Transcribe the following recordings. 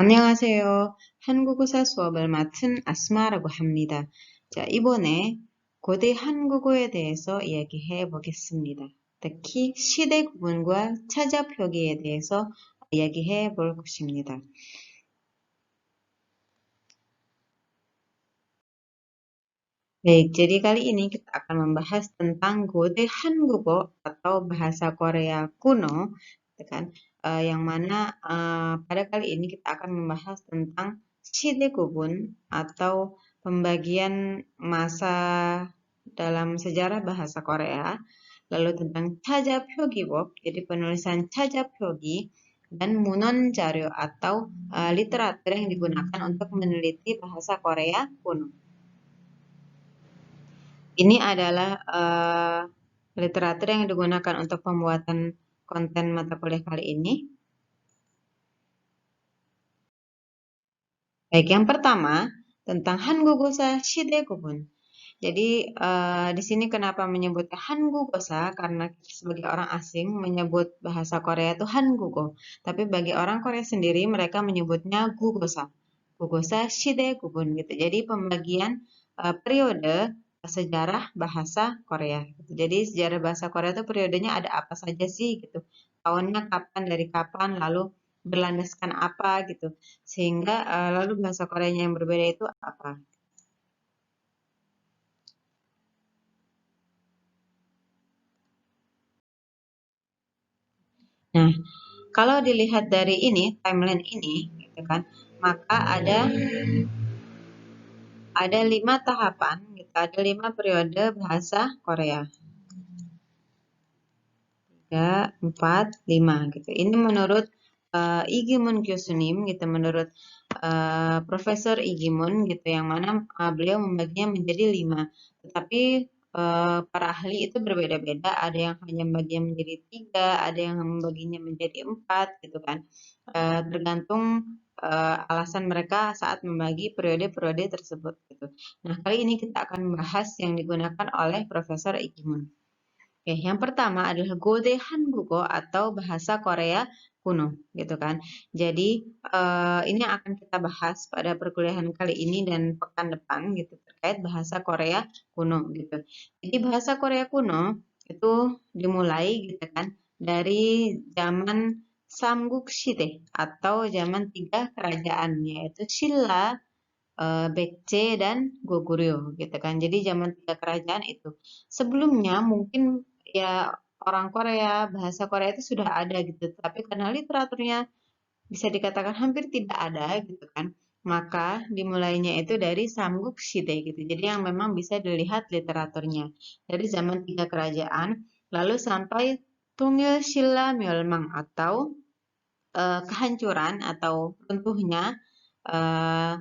안녕하세요. 한국어사 수업을 맡은 아스마라고 합니다. 자, 이번에 고대 한국어에 대해서 이야기해 보겠습니다. 특히 시대 구분과 차자 표기에 대해서 iyagihe 볼 것입니다. Baik, jadi kali ini kita akan membahas tentang Gote Hangugo atau bahasa Korea kuno, gitu kan? Yang mana pada kali ini kita akan membahas tentang Shide Gubun atau pembagian masa dalam sejarah bahasa Korea, lalu tentang Chaja Pyogiwok, jadi penulisan Chaja Pyogi, dan Munon Jaryo atau literatur yang digunakan untuk meneliti bahasa Korea kuno. Ini adalah literatur yang digunakan untuk pembuatan konten mata kuliah kali ini. Baik, yang pertama tentang Hangugosa Shidegubun. Jadi di sini kenapa menyebutnya Hangugosa? Karena sebagai orang asing menyebut bahasa Korea itu Hangugo. Tapi bagi orang Korea sendiri mereka menyebutnya Gugosa. Gugosa Shidegubun gitu. Jadi pembagian periode sejarah bahasa Korea. Gitu. Jadi sejarah bahasa Korea itu periodenya ada apa saja sih gitu. Tahunnya kapan, dari kapan, lalu berlandaskan apa gitu. Sehingga lalu bahasa Koreanya yang berbeda itu apa. Nah, kalau dilihat dari ini, timeline ini, gitu kan, maka ada 5 tahapan, gitu, ada 5 periode bahasa Korea. 3, 4, 5, gitu. Ini menurut Igimun Kyosunim, gitu, menurut Profesor Igimun, gitu, yang mana beliau membaginya menjadi 5. Tetapi para ahli itu berbeda-beda, ada yang hanya membaginya menjadi 3, ada yang membaginya menjadi 4, gitu kan. Tergantung alasan mereka saat membagi periode-periode tersebut, gitu. Nah, kali ini kita akan membahas yang digunakan oleh Profesor Igimun. Oke, yang pertama adalah Gode Hangugo atau bahasa Korea kuno, gitu kan. Jadi ini yang akan kita bahas pada perkuliahan kali ini dan pekan depan, gitu, terkait bahasa Korea kuno, gitu. Jadi bahasa Korea kuno itu dimulai, gitu kan, dari zaman Samguk Shide atau zaman 3 kerajaan, yaitu Silla, Baekje, dan Goguryeo, gitu kan. Jadi zaman 3 kerajaan itu. Sebelumnya mungkin ya orang Korea, bahasa Korea itu sudah ada gitu, tapi karena literaturnya bisa dikatakan hampir tidak ada gitu kan, maka dimulainya itu dari Samguk Shide gitu. Jadi yang memang bisa dilihat literaturnya dari zaman 3 kerajaan, lalu sampai Tungil Silla Myeolmang atau kehancuran atau runtuhnya eh,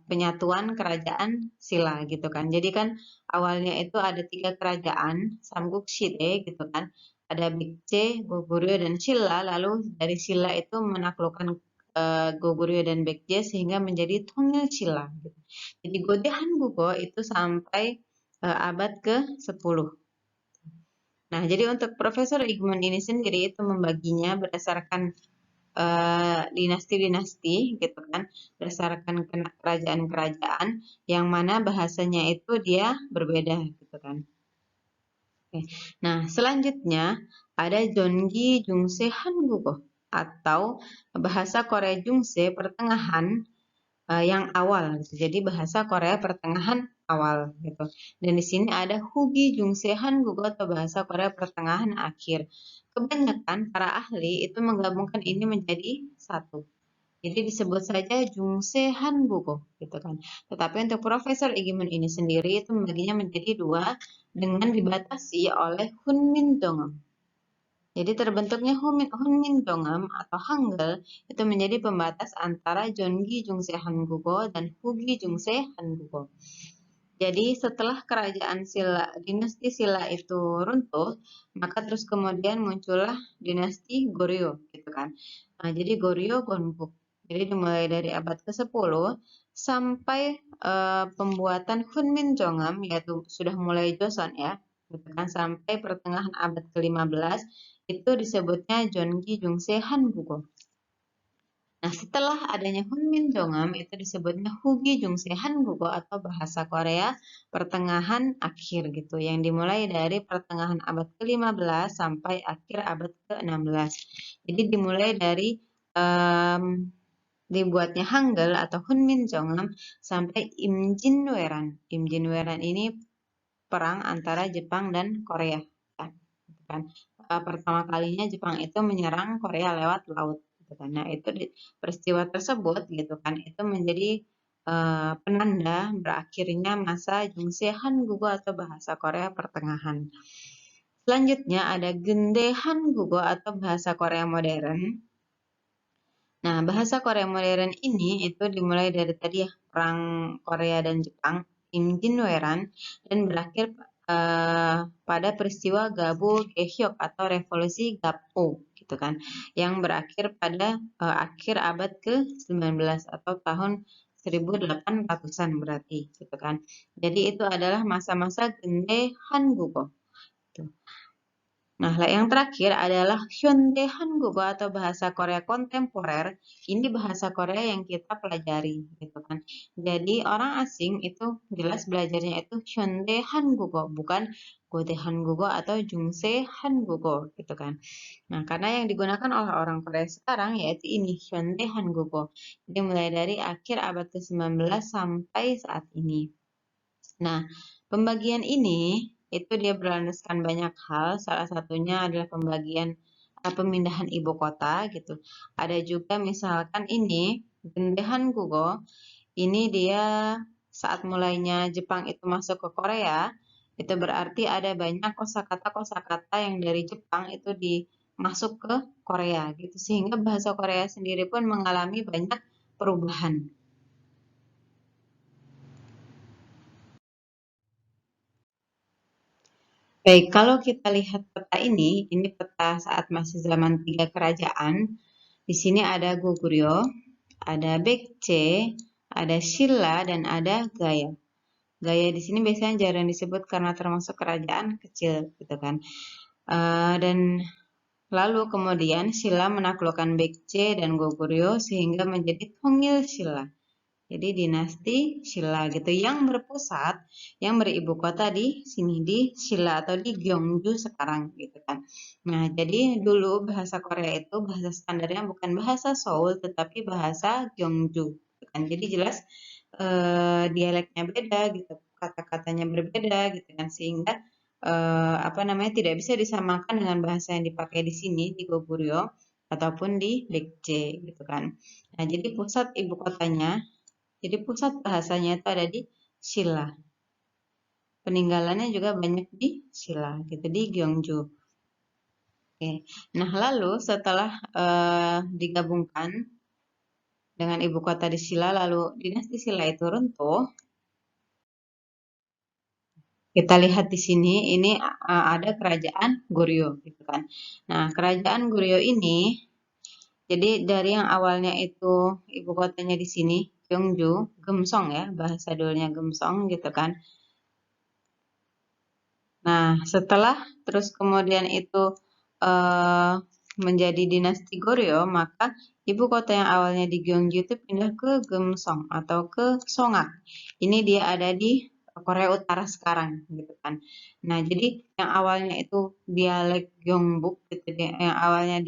penyatuan kerajaan Silla gitu kan. Jadi kan awalnya itu ada 3 kerajaan, Samguk Shide gitu kan. Ada Baekje, Goguryeo, dan Silla. Lalu dari Silla itu menaklukkan Goguryeo dan Baekje sehingga menjadi Tongil Silla. Gitu. Jadi Gode Hangugo itu sampai abad ke-10. Nah, jadi untuk Profesor Igmun ini sendiri itu membaginya berdasarkan dinasti-dinasti gitu kan, berdasarkan kerajaan-kerajaan yang mana bahasanya itu dia berbeda gitu kan. Oke. Nah, selanjutnya ada Jeongi Jungse Hangugo atau bahasa Korea Jungse pertengahan yang awal gitu. Jadi bahasa Korea pertengahan awal gitu. Dan di sini ada Hugi Jungse Hangugo atau bahasa Korea pertengahan akhir. Kebanyakan para ahli itu menggabungkan ini menjadi satu. Jadi disebut saja Jungse Hangugo gitu kan. Tetapi untuk Profesor Igimun ini sendiri itu membaginya menjadi 2 dengan dibatasi oleh Hunmin Dongam. Jadi terbentuknya Hunmin Dongam atau Hangul itu menjadi pembatas antara Jeongi Jungse Hangugo dan Hugi Jungse Hangugo. Jadi setelah kerajaan Silla, dinasti Silla itu runtuh, maka terus kemudian muncullah dinasti Goryeo gitu kan. Nah, jadi Goryeo Gonpuk. Jadi dimulai dari abad ke-10 sampai pembuatan Hunmin Jeongam yaitu sudah mulai Joseon ya, gitu kan, sampai pertengahan abad ke-15 itu disebutnya Jeongi Jungse Hangugo. Nah, setelah adanya Hunmin Jeongeum itu disebutnya Hugi Jungse Hangugo atau bahasa Korea pertengahan akhir gitu, yang dimulai dari pertengahan abad ke-15 sampai akhir abad ke-16. Jadi dimulai dari dibuatnya Hangul atau Hunmin Jeongeum sampai Imjinweran. Imjinweran ini perang antara Jepang dan Korea. Kan? Pertama kalinya Jepang itu menyerang Korea lewat laut. Gitu kan. Nah, itu peristiwa tersebut gitu kan itu menjadi penanda berakhirnya masa Jungse Hangugo atau bahasa Korea pertengahan. Selanjutnya ada Gende Hangugo atau bahasa Korea modern. Nah, bahasa Korea modern ini itu dimulai dari tadi ya, perang Korea dan Jepang, Imjinweran, dan berakhir pada peristiwa Gabu Gehyok atau revolusi Gapo gitu kan, yang berakhir pada akhir abad ke-19 atau tahun 1800-an berarti gitu kan. Jadi itu adalah masa-masa Gende Hangugo. Nah, yang terakhir adalah Hyundai Hangugo atau bahasa Korea kontemporer. Ini bahasa Korea yang kita pelajari, gitu kan. Jadi orang asing itu jelas belajarnya itu Hyundai Hangugo, bukan Gote Hangugo atau Jungse Hangugo, gitu kan. Nah, karena yang digunakan oleh orang Korea sekarang yaitu ini Hyundai Hangugo. Jadi mulai dari akhir abad ke-19 sampai saat ini. Nah, pembagian ini itu dia berlandaskan banyak hal. Salah satunya adalah pemindahan ibu kota gitu. Ada juga misalkan ini Gendehan Gugo. Ini dia saat mulainya Jepang itu masuk ke Korea, itu berarti ada banyak kosakata-kosakata yang dari Jepang itu masuk ke Korea gitu. Sehingga bahasa Korea sendiri pun mengalami banyak perubahan. Baik, kalau kita lihat peta ini peta saat masih zaman 3 kerajaan. Di sini ada Goguryeo, ada Baekje, ada Silla, dan ada Gaya. Gaya di sini biasanya jarang disebut karena termasuk kerajaan kecil, gitu kan. Dan lalu kemudian Silla menaklukkan Baekje dan Goguryeo sehingga menjadi Tongil Silla. Jadi dinasti Silla gitu yang berpusat, yang beribu kota di sini di Silla atau di Gyeongju sekarang gitu kan. Nah, jadi dulu bahasa Korea itu bahasa standarnya bukan bahasa Seoul tetapi bahasa Gyeongju gitu kan. Jadi jelas dialeknya beda gitu, kata-katanya berbeda gitu kan sehingga apa namanya tidak bisa disamakan dengan bahasa yang dipakai di sini di Goguryeo ataupun di Baekje gitu kan. Nah, jadi pusat ibu kotanya jadi pusat bahasanya itu ada di Silla. Peninggalannya juga banyak di Silla, gitu di Gyeongju. Oke. Nah, lalu setelah digabungkan dengan ibu kota di Silla, lalu dinasti Silla itu runtuh. Kita lihat di sini, ini ada kerajaan Goryeo, gitu kan. Nah, kerajaan Goryeo ini, jadi dari yang awalnya itu ibu kotanya di sini, Gyeongju, Gemsong ya, bahasa dulunya Gemsong, gitu kan. Nah, setelah terus kemudian itu menjadi dinasti Goryeo, maka ibu kota yang awalnya di Gyeongju itu pindah ke Gemsong atau ke Songak. Ini dia ada di Korea Utara sekarang, gitu kan. Nah, jadi yang awalnya itu dialek Gyeongbuk, gitu, yang awalnya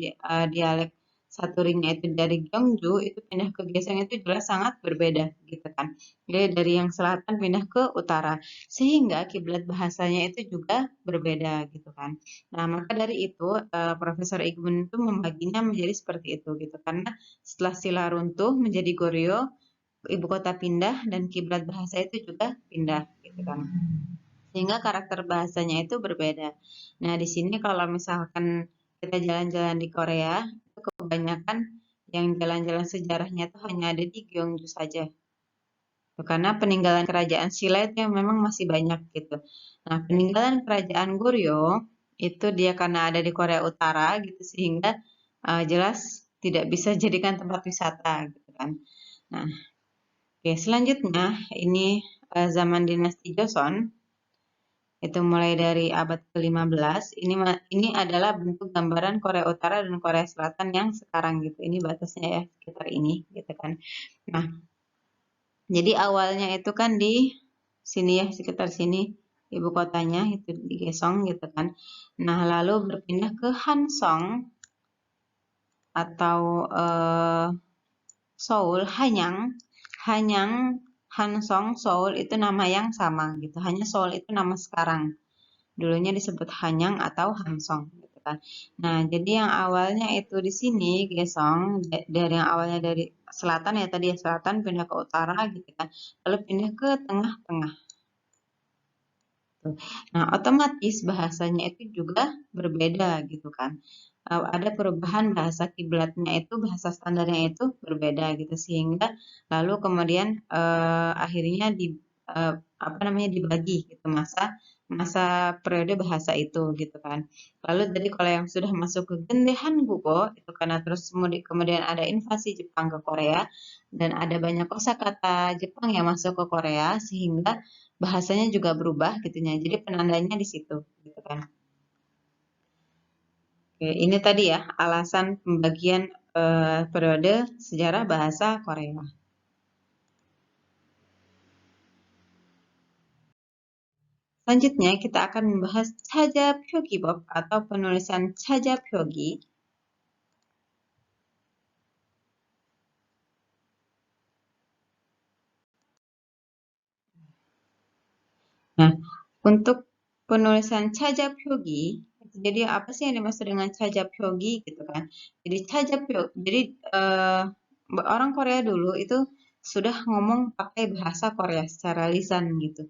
dialek Saturingnya itu dari Gyeongju, itu pindah ke Geseng itu jelas sangat berbeda, gitu kan. Jadi dari yang selatan pindah ke utara sehingga kiblat bahasanya itu juga berbeda gitu kan. Nah, maka dari itu Profesor Iqbal itu membaginya menjadi seperti itu gitu karena setelah Silla runtuh menjadi Goryeo, ibu kota pindah dan kiblat bahasa itu juga pindah gitu kan. Sehingga karakter bahasanya itu berbeda. Nah, di sini kalau misalkan kita jalan-jalan di Korea, itu kebanyakan yang jalan-jalan sejarahnya itu hanya ada di Gyeongju saja karena peninggalan kerajaan Silla itu yang memang masih banyak gitu. Nah, peninggalan kerajaan Goryeo itu dia karena ada di Korea Utara gitu sehingga jelas tidak bisa jadikan tempat wisata gitu kan. Nah, oke selanjutnya ini zaman dinasti Joseon. Itu mulai dari abad ke-15. Ini adalah bentuk gambaran Korea Utara dan Korea Selatan yang sekarang gitu. Ini batasnya ya sekitar ini gitu kan. Nah, jadi awalnya itu kan di sini ya, sekitar sini ibu kotanya itu di Gesong gitu kan. Nah, lalu berpindah ke Hansong atau Seoul, Hanyang. Hanyang, Hansong, Seoul itu nama yang sama gitu. Hanya Seoul itu nama sekarang. Dulunya disebut Hanyang atau Hansong gitu kan. Nah, jadi yang awalnya itu di sini Gesong dari yang awalnya dari selatan ya tadi ya selatan pindah ke utara gitu kan. Lalu pindah ke tengah-tengah. Nah, otomatis bahasanya itu juga berbeda gitu kan. Ada perubahan bahasa kiblatnya itu, bahasa standarnya itu berbeda gitu sehingga lalu kemudian akhirnya apa namanya dibagi gitu masa masa periode bahasa itu gitu kan. Lalu jadi kalau yang sudah masuk ke gendehan Gugo itu karena terus kemudian ada invasi Jepang ke Korea dan ada banyak kosakata Jepang yang masuk ke Korea sehingga bahasanya juga berubah gitu ya. Jadi penandanya di situ gitu kan. Oke, ini tadi ya alasan pembagian periode sejarah bahasa Korea. Selanjutnya kita akan membahas Chaja Pyogibob atau penulisan Chaja Pyogi. Nah, untuk penulisan Chaja Pyogi, jadi apa sih yang dimaksud dengan Chaja Pyogi gitu kan? Jadi Chaja Pyogi, jadi orang Korea dulu itu sudah ngomong pakai bahasa Korea secara lisan gitu.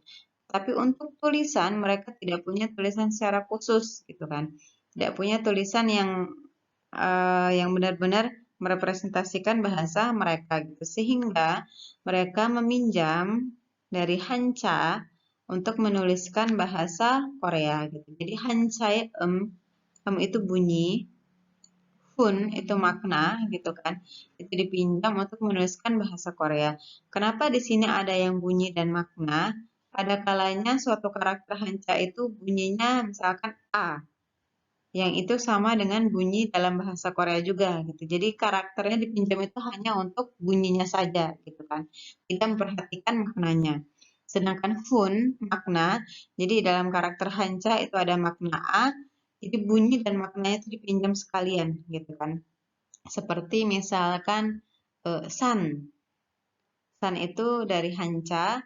Tapi untuk tulisan mereka tidak punya tulisan secara khusus gitu kan. Tidak punya tulisan yang benar-benar merepresentasikan bahasa mereka gitu. Sehingga mereka meminjam dari Hancha untuk menuliskan bahasa Korea gitu. Jadi Hancha itu bunyi, Hun itu makna gitu kan. Itu dipinjam untuk menuliskan bahasa Korea. Kenapa di sini ada yang bunyi dan makna? Ada kalanya suatu karakter Hancha itu bunyinya misalkan A, yang itu sama dengan bunyi dalam bahasa Korea juga gitu. Jadi karakternya dipinjam itu hanya untuk bunyinya saja gitu kan. Tidak memperhatikan maknanya. Sedangkan Hun makna, jadi dalam karakter Hancha itu ada makna A, jadi bunyi dan maknanya itu dipinjam sekalian gitu kan. Seperti misalkan San. San itu dari Hancha,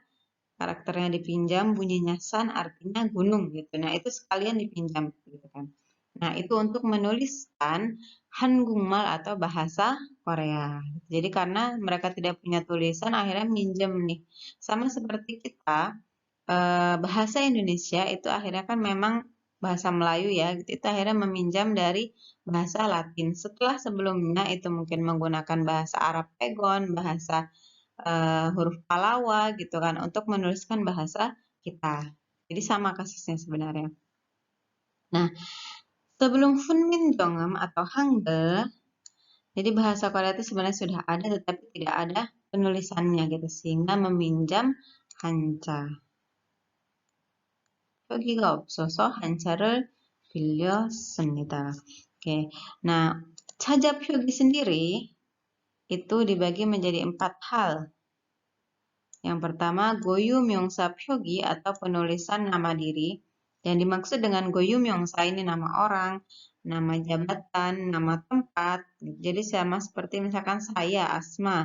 karakternya dipinjam, bunyinya San artinya gunung gitu. Nah, itu sekalian dipinjam gitu kan. Nah, itu untuk menuliskan Hangul atau bahasa Korea. Jadi karena mereka tidak punya tulisan, akhirnya minjem nih. Sama seperti kita, bahasa Indonesia itu akhirnya kan memang bahasa Melayu ya, gitu. Itu akhirnya meminjam dari bahasa Latin. Setelah sebelumnya itu mungkin menggunakan bahasa Arab Pegon, bahasa huruf Palawa gitu kan untuk menuliskan bahasa kita. Jadi sama kasusnya sebenarnya. Nah, sebelum Funmin Dongem atau Hangul, jadi bahasa Korea itu sebenarnya sudah ada tetapi tidak ada penulisannya gitu sehingga meminjam Hancha. 여기가 없어서 한자를 빌렸습니다. Oke. Nah, Chaja Pyogi sendiri itu dibagi menjadi 4 hal. Yang pertama, Goyu Myongsa Pyogi atau penulisan nama diri. Yang dimaksud dengan Goyu Myongsa ini nama orang, nama jabatan, nama tempat. Jadi sama seperti misalkan saya, Asma.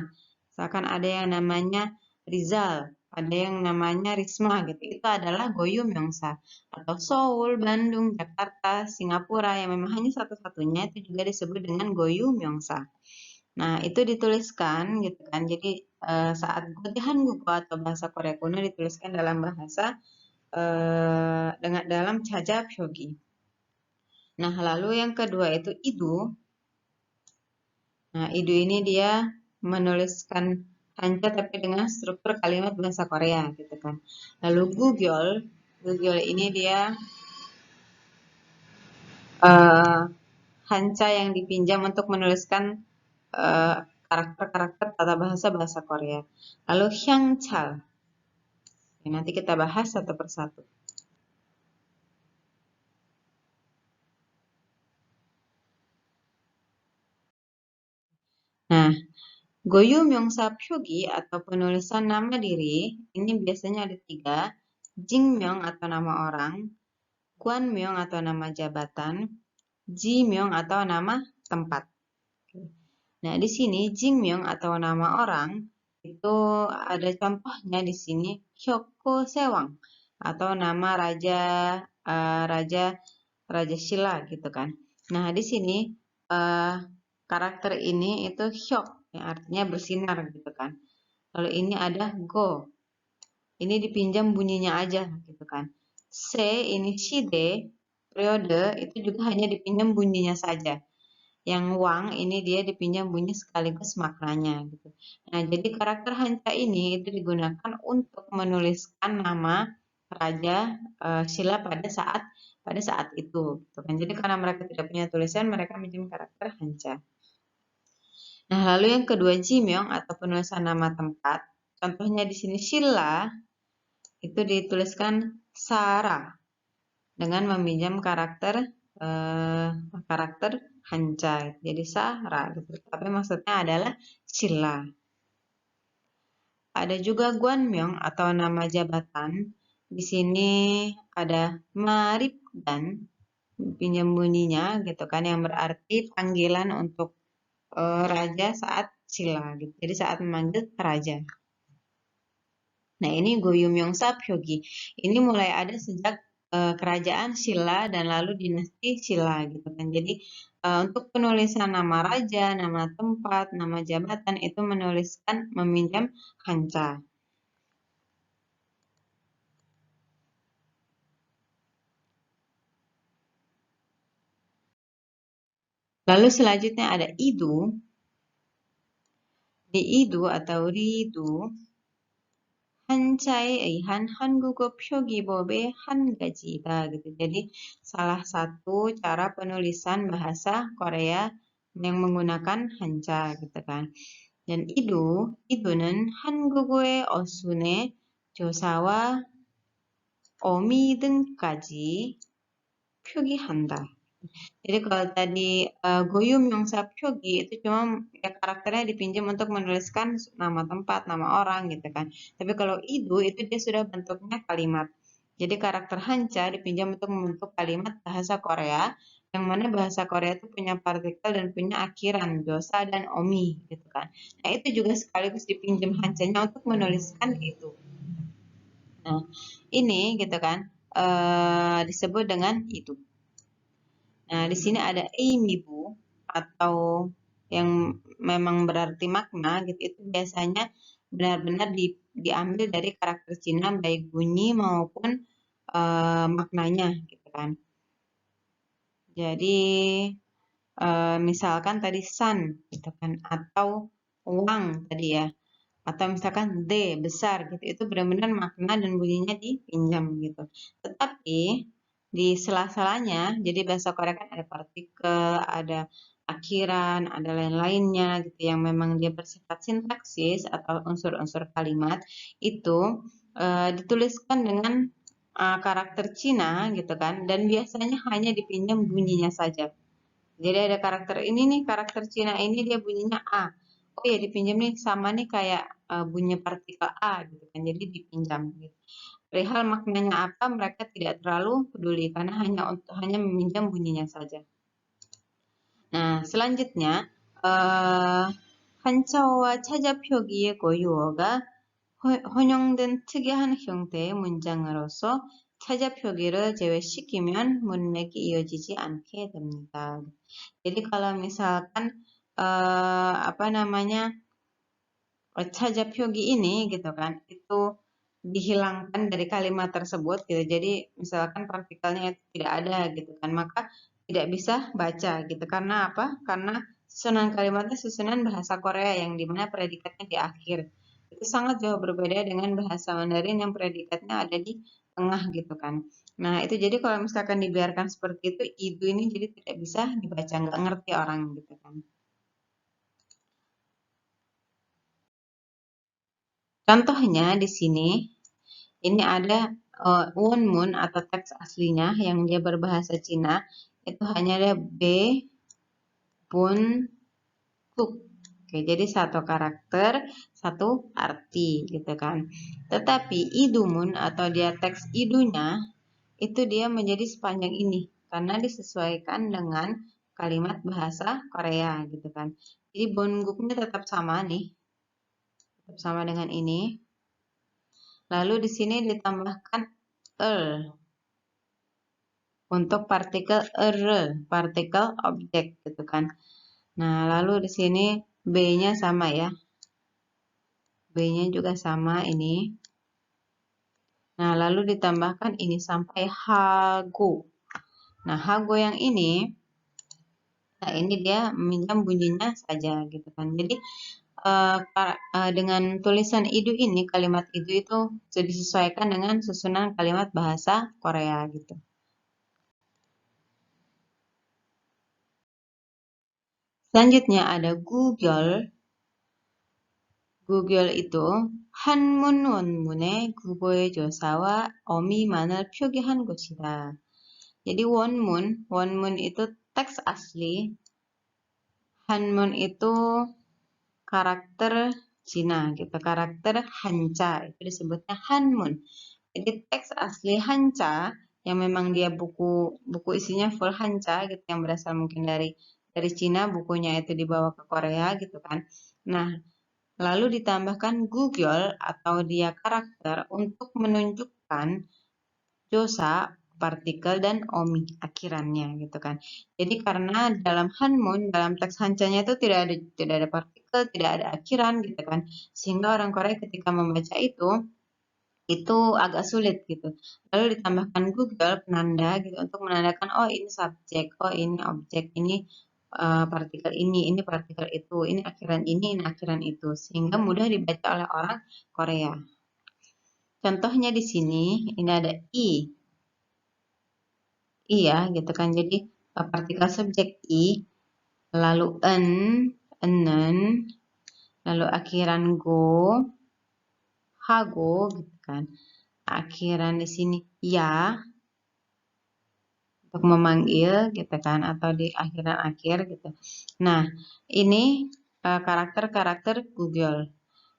Misalkan ada yang namanya Rizal, ada yang namanya Risma gitu. Itu adalah Goyu Myongsa. Atau Seoul, Bandung, Jakarta, Singapura yang memang hanya satu-satunya itu juga disebut dengan Goyu Myongsa. Nah, itu dituliskan gitu kan. Jadi saat Gotihan Gupo atau bahasa Korea kuno dituliskan dalam bahasa dengan dalam Chaja Pyogi. Nah, lalu yang kedua itu Idu. Nah, Idu ini dia menuliskan Hanja tapi dengan struktur kalimat bahasa Korea gitu kan. Lalu Google ini dia Hanja yang dipinjam untuk menuliskan karakter-karakter tata bahasa Korea. Lalu Hyangchal. Ya, nanti kita bahas satu persatu. Goyumyongsa pyogi atau penulisan nama diri, ini biasanya ada 3. Jingmyong atau nama orang, Gwanmyong atau nama jabatan, Jimyong atau nama tempat. Nah, di sini Jingmyong atau nama orang itu ada contohnya di sini Hyoko Sewang atau nama raja Shilla gitu kan. Nah, di sini karakter ini itu Hyok yang artinya bersinar gitu kan. Lalu ini ada Go. Ini dipinjam bunyinya aja gitu kan. Se ini Shide periode itu juga hanya dipinjam bunyinya saja. Yang Wang ini dia dipinjam bunyi sekaligus maknanya gitu. Nah, jadi karakter Hancha ini itu digunakan untuk menuliskan nama raja Shilla pada saat itu gitu kan. Jadi karena mereka tidak punya tulisan, mereka minjem karakter Hancha. Nah, lalu yang kedua Jimyong atau penulisan nama tempat. Contohnya di sini Shilla itu dituliskan Sarah dengan meminjam karakter Hancha. Jadi Sarah gitu. Tapi maksudnya adalah Shilla. Ada juga Gwanmyong atau nama jabatan. Di sini ada Marip dan pinjam bunyinya gitu kan yang berarti panggilan untuk raja saat Shilla gitu. Jadi saat memanggil raja. Nah, ini Goyumyongsa Pyogi. Ini mulai ada sejak kerajaan Shilla dan lalu dinasti Shilla gitu kan. Jadi untuk penulisan nama raja, nama tempat, nama jabatan itu meminjam Hancha. Lalu selanjutnya ada Idu. Di Idu atau Ridu, Hanchae Hangugo Pyogibobe Hangajida gitu. Jadi salah satu cara penulisan bahasa Korea yang menggunakan Hancha gitu kan. Dan idu는 한국어의 어순에 조사와 어미 등까지 표기한다. Jadi kalau tadi Goyumyongsa Pyogi itu cuma ya karakternya dipinjam untuk menuliskan nama tempat, nama orang gitu kan. Tapi kalau Idu itu dia sudah bentuknya kalimat. Jadi karakter Hancha dipinjam untuk membentuk kalimat bahasa Korea, yang mana bahasa Korea itu punya partikel dan punya akhiran josa dan omi gitu kan. Nah, itu juga sekaligus dipinjam Hanchanya untuk menuliskan itu. Nah, ini gitu kan disebut dengan itu. Nah, di sini ada eimibu atau yang memang berarti makna gitu, itu biasanya benar-benar diambil dari karakter Cina baik bunyi maupun maknanya gitu kan. Jadi misalkan tadi san gitu kan atau wang tadi ya. Atau misalkan D besar gitu, itu benar-benar makna dan bunyinya dipinjam gitu. Tetapi di sela-selanya, jadi bahasa Korea kan ada partikel, ada akhiran, ada lain-lainnya gitu yang memang dia bersifat sintaksis atau unsur-unsur kalimat itu dituliskan dengan karakter Cina gitu kan, dan biasanya hanya dipinjam bunyinya saja. Jadi ada karakter ini nih, karakter Cina ini dia bunyinya A. Oh ya dipinjam nih sama nih kayak bunyi partikel A gitu kan. Jadi dipinjam gitu. Perihal maknanya apa mereka tidak terlalu peduli karena hanya meminjam bunyinya saja. Nah, selanjutnya 한자어와 차자표기의 고유어가 혼용된 특이한 형태의 문장으로서 차자표기를 제외시키면 문맥이 이어지지 않게 됩니다. Jadi kalau misalkan apa namanya 차자표기 ini gitu kan, itu dihilangkan dari kalimat tersebut gitu. Jadi misalkan partikelnya tidak ada gitu kan, maka tidak bisa baca gitu. Karena apa? Karena susunan kalimatnya susunan bahasa Korea yang dimana predikatnya di akhir. Itu sangat jauh berbeda dengan bahasa Mandarin yang predikatnya ada di tengah gitu kan. Nah, itu jadi kalau misalkan dibiarkan seperti itu ini jadi tidak bisa dibaca, nggak ngerti orang gitu kan. Contohnya di sini, ini ada Wonmun atau teks aslinya yang dia berbahasa Cina, itu hanya ada B, Bun, Kuk. Oke, jadi satu karakter, satu arti gitu kan. Tetapi idumun atau dia teks idunya itu dia menjadi sepanjang ini karena disesuaikan dengan kalimat bahasa Korea gitu kan. Jadi bonguknya tetap sama nih. Tetap sama dengan ini. Lalu di sini ditambahkan untuk partikel partikel objek gitu kan. Nah, lalu di sini B-nya sama ya. B-nya juga sama ini. Nah, lalu ditambahkan ini sampai hago. Nah, hago yang ini, nah ini dia meminjam bunyinya saja gitu kan. Jadi dengan tulisan idu ini, kalimat idu itu sudah disesuaikan dengan susunan kalimat bahasa Korea gitu. Selanjutnya ada Google. Google itu 한문 원문의 국어의 조사와 어미만을 표기한 것이다. Jadi 원문 itu teks asli. Hanmun itu karakter Cina gitu, karakter Hancha itu disebutnya Hanmun. Jadi teks asli Hancha yang memang dia buku isinya full Hancha gitu, yang berasal mungkin dari Cina, bukunya itu dibawa ke Korea gitu kan. Nah, lalu ditambahkan Google atau dia karakter untuk menunjukkan josa, partikel, dan omi akhirannya gitu kan. Jadi karena dalam Hanmun, dalam teks Hancanya itu tidak ada partikel, tidak ada akhiran gitu kan. Sehingga orang Korea ketika membaca itu agak sulit gitu. Lalu ditambahkan Google penanda gitu untuk menandakan oh ini subjek, oh ini objek, ini partikel ini partikel itu, ini akhiran itu, sehingga mudah dibaca oleh orang Korea. Contohnya di sini ini ada i ya gitu kan. Jadi partikel subjek i, lalu enen, lalu akhiran hago gitu kan. Akhiran di sini ya untuk memanggil gitu kan, atau di akhiran akhir gitu. Nah, ini karakter-karakter Google.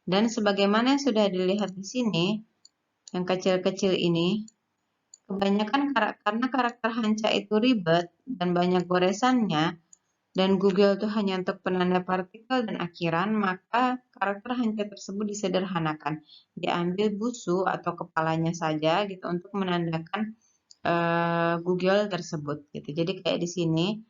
Dan sebagaimana yang sudah dilihat di sini, yang kecil-kecil ini, kebanyakan karena karakter Hancha itu ribet dan banyak goresannya, dan Google itu hanya untuk penanda partikel dan akhiran, maka karakter Hancha tersebut disederhanakan. Diambil busu atau kepalanya saja gitu untuk menandakan Google tersebut gitu. Jadi kayak di sini,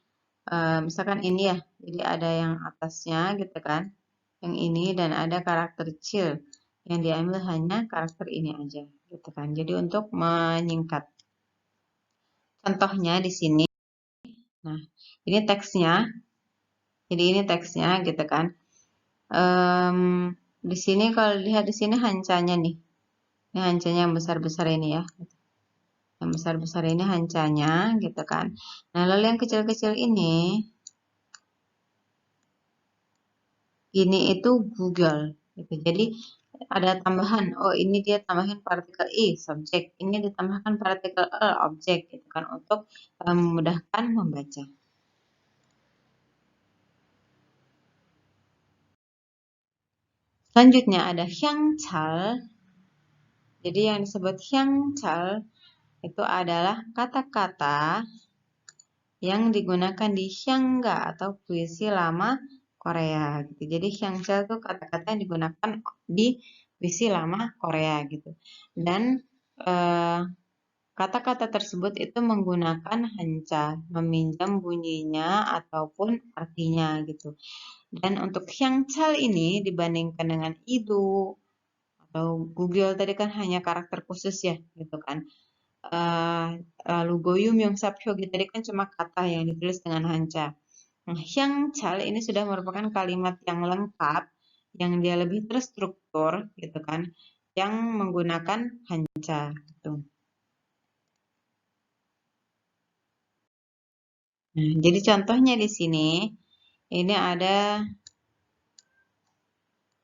misalkan ini ya, jadi ada yang atasnya gitu kan, yang ini, dan ada karakter chill yang diambil hanya karakter ini aja gitu kan. Jadi untuk menyingkat. Contohnya di sini. Nah, ini teksnya. Jadi ini teksnya gitu kan. Di sini kalau lihat di sini hancanya nih. Ini hancanya yang besar-besar ini ya. Yang besar-besar ini hancanya gitu kan. Nah, lalu yang kecil-kecil ini itu Google gitu. Jadi ada tambahan, oh ini dia tambahin partikel I, subjek. Ini ditambahkan partikel E, objek gitu kan, untuk memudahkan membaca. Selanjutnya ada hyangchal. Jadi yang disebut hyangchal itu adalah kata-kata yang digunakan di hyangga atau puisi lama Korea gitu. Jadi hyangchal itu kata-kata yang digunakan di puisi lama Korea gitu. Dan kata-kata tersebut itu menggunakan hancha, meminjam bunyinya ataupun artinya gitu. Dan untuk hyangchal ini dibandingkan dengan idu atau Google tadi kan hanya karakter khusus ya gitu kan. Lalu goyum yang sapyogi tadi kan cuma kata yang ditulis dengan hancha. Nah, hyangchal ini sudah merupakan kalimat yang lengkap, yang dia lebih terstruktur gitu kan, yang menggunakan hancha gitu. Nah, jadi contohnya di sini, ini ada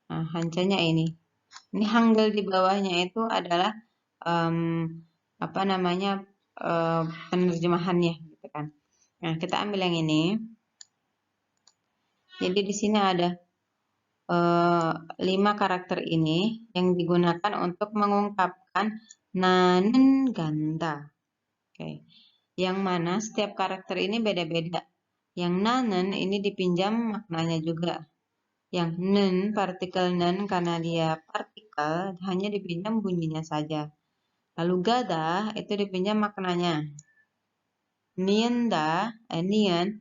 hancanya ini. Ini hangul di bawahnya itu adalah apa namanya penerjemahannya, gitu kan. Nah, kita ambil yang ini. Jadi di sini ada 5 karakter ini yang digunakan untuk mengungkapkan nanen ganda. Oke. Yang mana setiap karakter ini beda-beda. Yang nanen ini dipinjam maknanya juga. Yang nen, partikel nen karena dia partikel hanya dipinjam bunyinya saja. Lalu gada itu dipinjam maknanya. Nienda, nian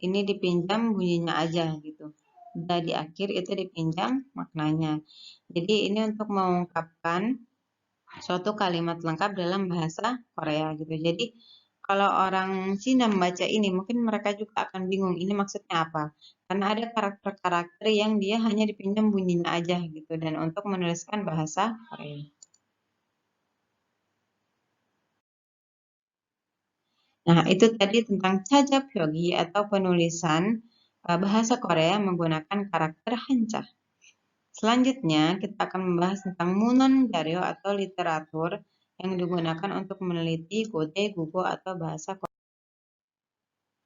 ini dipinjam bunyinya aja gitu. Da di akhir itu dipinjam maknanya. Jadi ini untuk mengungkapkan suatu kalimat lengkap dalam bahasa Korea gitu. Jadi kalau orang Cina membaca ini mungkin mereka juga akan bingung ini maksudnya apa. Karena ada karakter-karakter yang dia hanya dipinjam bunyinya aja gitu dan untuk menuliskan bahasa Korea. Nah, itu tadi tentang Chajapyeogi atau penulisan bahasa Korea menggunakan karakter Hanja. Selanjutnya, kita akan membahas tentang Munon Daryo atau literatur yang digunakan untuk meneliti Godae Gugo atau bahasa Korea.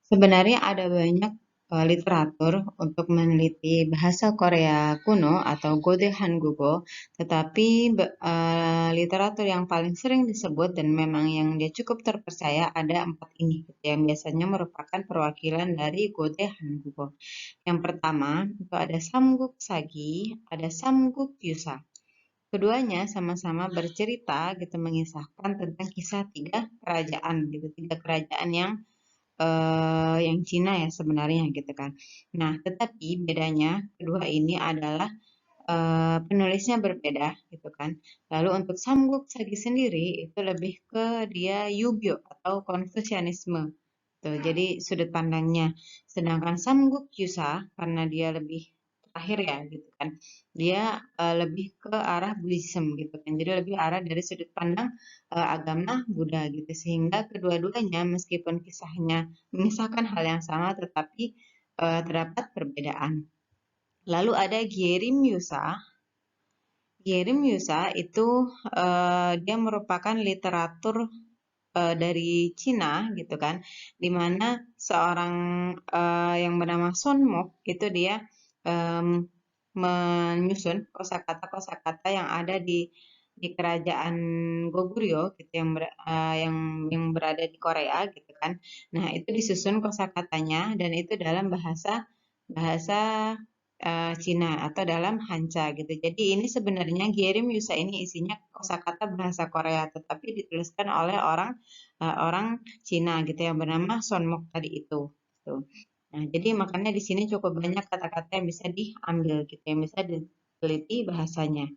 Sebenarnya ada banyak literatur untuk meneliti bahasa Korea kuno atau Godae Hangugo, tetapi literatur yang paling sering disebut dan memang yang dia cukup terpercaya ada 4 ini, yang biasanya merupakan perwakilan dari Godae Hangugo. Yang pertama itu ada Samguk Sagi, ada Samguk Yusa. Keduanya sama-sama bercerita gitu mengisahkan tentang kisah 3 kerajaan gitu, 3 kerajaan yang Cina ya sebenarnya gitu kan. Nah, tetapi bedanya kedua ini adalah penulisnya berbeda gitu kan. Lalu untuk Samguk Sagi sendiri itu lebih ke dia Yugyo atau Konfusianisme. Tuh, jadi sudut pandangnya. Sedangkan Samguk Yusa karena dia lebih terakhir ya gitu kan. Dia lebih ke arah Buddhism gitu kan. Jadi lebih arah dari sudut pandang agama Buddha gitu. Sehingga kedua-duanya meskipun kisahnya mengisahkan hal yang sama tetapi terdapat perbedaan. Lalu ada Gyerim Yusa. Gyerim Yusa itu dia merupakan literatur dari Cina gitu kan, di mana seorang yang bernama Sun Mok itu dia em, menyusun kosakata-kosakata yang ada di kerajaan Goguryeo gitu yang berada di Korea gitu kan. Nah, itu disusun kosakatanya dan itu dalam bahasa bahasa Cina atau dalam Hancha gitu. Jadi ini sebenarnya Gyerim Yusa ini isinya kosakata bahasa Korea tetapi dituliskan oleh orang Cina gitu yang bernama Sonmok tadi itu. Gitu. Nah, jadi makanya di sini cukup banyak kata-kata yang bisa diambil gitu, yang bisa diteliti bahasanya.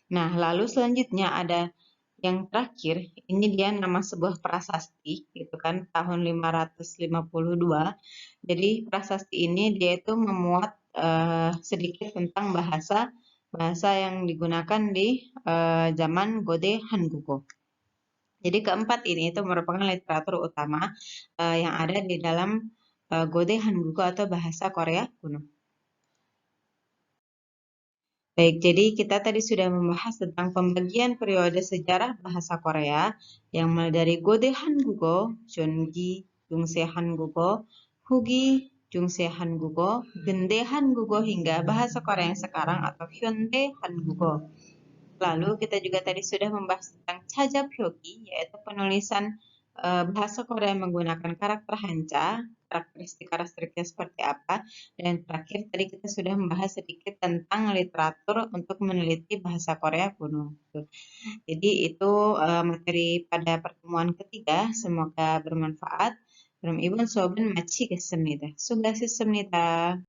Nah, lalu selanjutnya ada yang terakhir, ini dia nama sebuah prasasti gitu kan, tahun 552. Jadi prasasti ini dia itu memuat sedikit tentang bahasa bahasa yang digunakan di zaman Gode Hangugo. Jadi keempat ini itu merupakan literatur utama yang ada di dalam Gode Hangugo atau bahasa Korea kuno. Baik, jadi kita tadi sudah membahas tentang pembagian periode sejarah bahasa Korea yang mulai dari Gode Hangugo, Jeongi, Jungse Hangugo, Hugi, Jungse Hangugo, Gende Hangugo hingga bahasa Korea yang sekarang atau Hyundai Hangugo. Lalu kita juga tadi sudah membahas tentang Chajapyeogi, yaitu penulisan bahasa Korea menggunakan karakter Hanja, karakteristiknya seperti apa. Dan terakhir tadi kita sudah membahas sedikit tentang literatur untuk meneliti bahasa Korea kuno. Jadi itu materi pada pertemuan ketiga. Semoga bermanfaat. 그럼 이번 수업은 마치겠습니다. 수고하셨습니다.